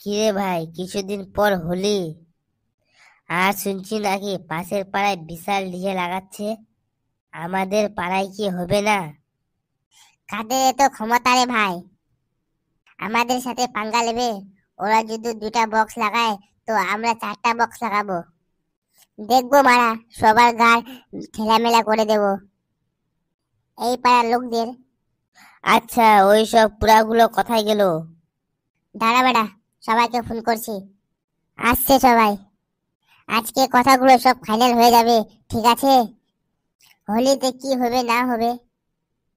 কিরে ভাই, কিছুদিন পর হোলি, আর শুনছি নাকি পাশের পাড়ায় বিশাল ডিজে লাগাচ্ছে। আমাদের পাড়ায় কি হবে না? কাদের এত ক্ষমতা রে ভাই? আমাদের সাথে পাঙ্গা নেবে? ওরা যদি দুটা বক্স লাগায় তো আমরা চারটা বক্স লাগাবো। দেখবো মারা, সবার গার ঠেলামেলা করে দেব এই পাড়ার লোকদের। আচ্ছা, ওই সব পুরাগুলো কোথায় গেল? দাঁড়া বেড়া, সবাইকে ফোন করছি, আসছে সবাই। আজকে কথাগুলো সব ফাইনাল হয়ে যাবে, ঠিক আছে? হোলিতে কি হবে না হবে।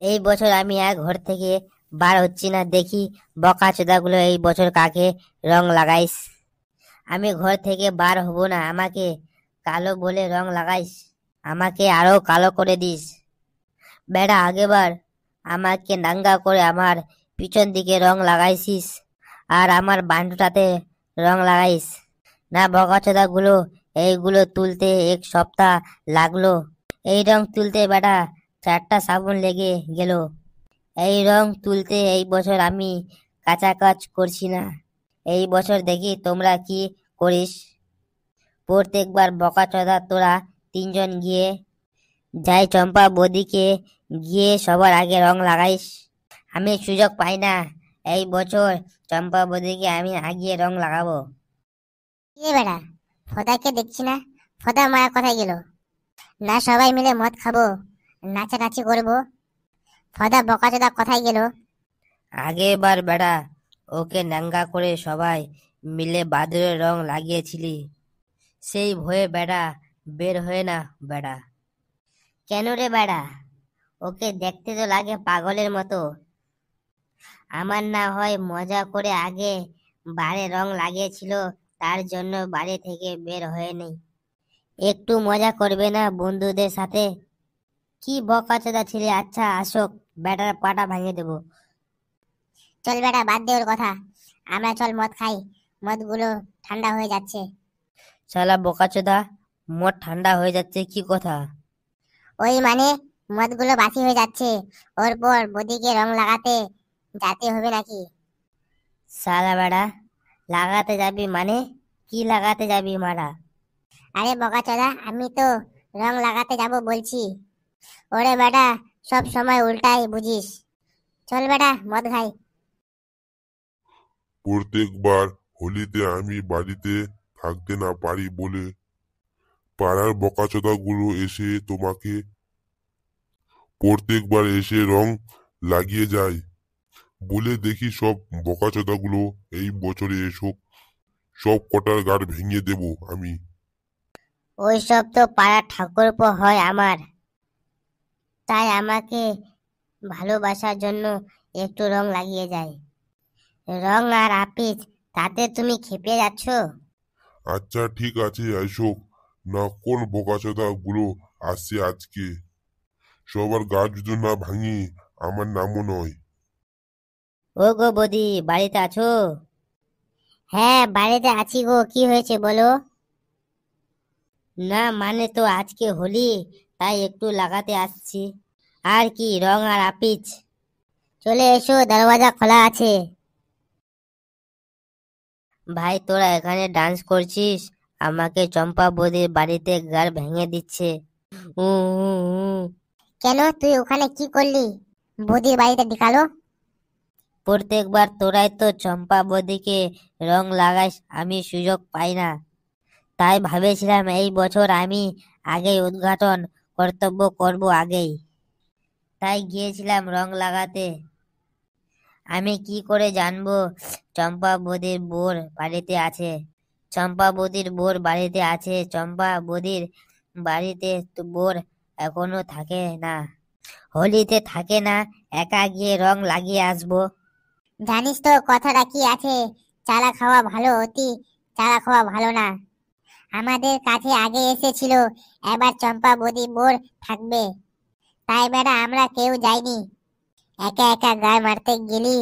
এই বছর আমি আর ঘর থেকে বার হচ্ছি না, দেখি বকা চোদাগুলো এই বছর কাকে রং লাগাইস। আমি ঘর থেকে বার হব না, আমাকে কালো বলে রং লাগাইস, আমাকে আরো কালো করে দিস। বেড়া, আগেবার আমাকে নাঙ্গা করে আমার পিছন দিকে রং লাগাইছিস, আর আমার বান্ডুটাতে রং লাগাইস না। বকাচোদা গুলো, এইগুলো তুলতে 1 সপ্তাহ লাগলো। এই রং তুলতে বেটা 4টা সাবুন লেগে গেল। এই রং তুলতে এই বছর আমি কাঁচা কাজ করছি না। এই বছর দেখি তোমরা কি করিস। প্রত্যেকবার বকাচোদা তোরা 3জন গিয়ে যাই চম্পা বদিকে গিয়ে সবার আগে রং লাগাইস। আমি সুযোগ পাই না, এই বছর চম্পা বদিকে আমি আগিয়ে রং লাগাবো। কি রে বেড়া, ফদাকে দেখছি না? ফদা মারা কোথায় গেল? না সবাই মিলে মদ খাবো, নাচানাচি করবো? ফদা বকাচোদা কোথায় গেল? আগেবার বেড়া ওকে নাঙ্গা করে সবাই মিলে বাদুড়ের রং লাগিয়েছিলি, সেই ভয়ে বেড়া বের হয়ে না বেড়া। কেন রে বেড়া? ওকে দেখতে তো লাগে পাগলের মতো। আমার না হয় মজা করে আগে বারে রং লাগিয়েছিল, তার জন্য বাড়ি থেকে বের হয়ে নেই। একটু মজা করবে না বন্ধুদের সাথে? কি বকাচোদা ছিলে। আচ্ছা আসুক, ব্যাটার পাটা ভাঙিয়ে দেবো। চল বেটা, বাদ দে ওর কথা, আমরা চল মদ খাই, মদগুলো ঠান্ডা হয়ে যাচ্ছে। শালা বোকাচোদা, মোট ঠান্ডা হয়ে যাচ্ছে কি কথা? ওই মানে মদগুলো বাসি হয়ে যাচ্ছে, ওর পর বদিকে রং লাগাতে যেতে হবে নাকি? শালা বেড়া, লাগাতে যাবি মানে? কি লাগাতে যাবি মারা? আরে বকাচোদা, আমি তো রং লাগাতে যাব বলছি। ওরে বেটা, সব সময় উল্টাই বুঝিস। চল বেটা, মদ খাই। প্রত্যেকবার হোলিতে আমি বাড়িতে থাকতে না পারি বলে পাড়ার বকাচোদাগুলো এসে তোমাকে প্রত্যেকবার এসে রং লাগিয়ে যায় বলে দেখি সব বকাচোদাগুলো এই বছরে এসো, সব কটার গাড় ভেঙে দেব আমি। ওই সব তো পাড়ার ঠাকুরপো হয় আমার, তাই আমাকে ভালোবাসার জন্য একটু রং লাগিয়ে যায়। রং আর আপিস, তাতে তুমি খেপে যাচ্ছ? আচ্ছা ঠিক আছে, এসো না। কোন বকাচোদা গুলো আসছে আজকে? সবার গা যদি না ভাঙি আমার নামও নয়। ও গো বৌদি, বাড়িতে আছো? হ্যাঁ বাড়িতে আছি গো, কি হয়েছে বলো। না মানে তো আজকে হোলি, তাই একটু লাগাতে আসছি। আর কি, রং আর আপিচ? চলে এসো, দরওয়াজা খোলা আছে। ভাই তোরা এখানে ডান্স করছিস, আমাকে চম্পা বৌদির বাড়িতে গাড় ভেঙে দিচ্ছে। উ উ, উ। কেন, তুই ওখানে কি করলি? বদির বাড়িতে ঢিকালো? প্রত্যেকবার তোরাই তো চম্পা বৌদিকে রং লাগাইস, আমি সুযোগ পাই না। তাই ভেবেছিলাম এই বছর আমি আগেই উদ্ঘাটন কর্তব্য করব আগেই, তাই গিয়েছিলাম রং লাগাতে। আমি কি করে জানবো চম্পা বৌদির বোর বাড়িতে আছে? চম্পা বৌদির বোর বাড়িতে আছে, চম্পা বৌদির বাড়িতে তো বোর এখনো থাকে না, হোলিতে থাকে না। একা গিয়ে রং লাগিয়ে আসবো। জানিস তো কথাটা কি আছে, চালা খাওয়া ভালো, অতি চালা খাওয়া ভালো না। আমাদের কাছে আগে এসেছিল, এবার চম্পা বদি বোর থাকবে, তাই বেটা আমরা কেউ যাইনি। একা একা গায়ে মারতে গেলি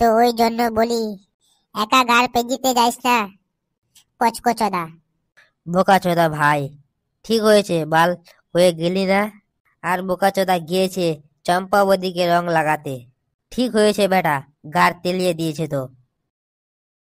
তো ওই জন্য বলি, একা গাড় পেজিতে যাইস না, কচকচদা। বোকাচোদা ভাই, ঠিক হয়েছে, বাল হয়ে গেলি না। আর বোকাচোদা গিয়েছে চম্পা বৌদিকে রং লাগাতে। ঠিক হয়েছে বেটা, গার তেলিয়ে দিয়েছে তো।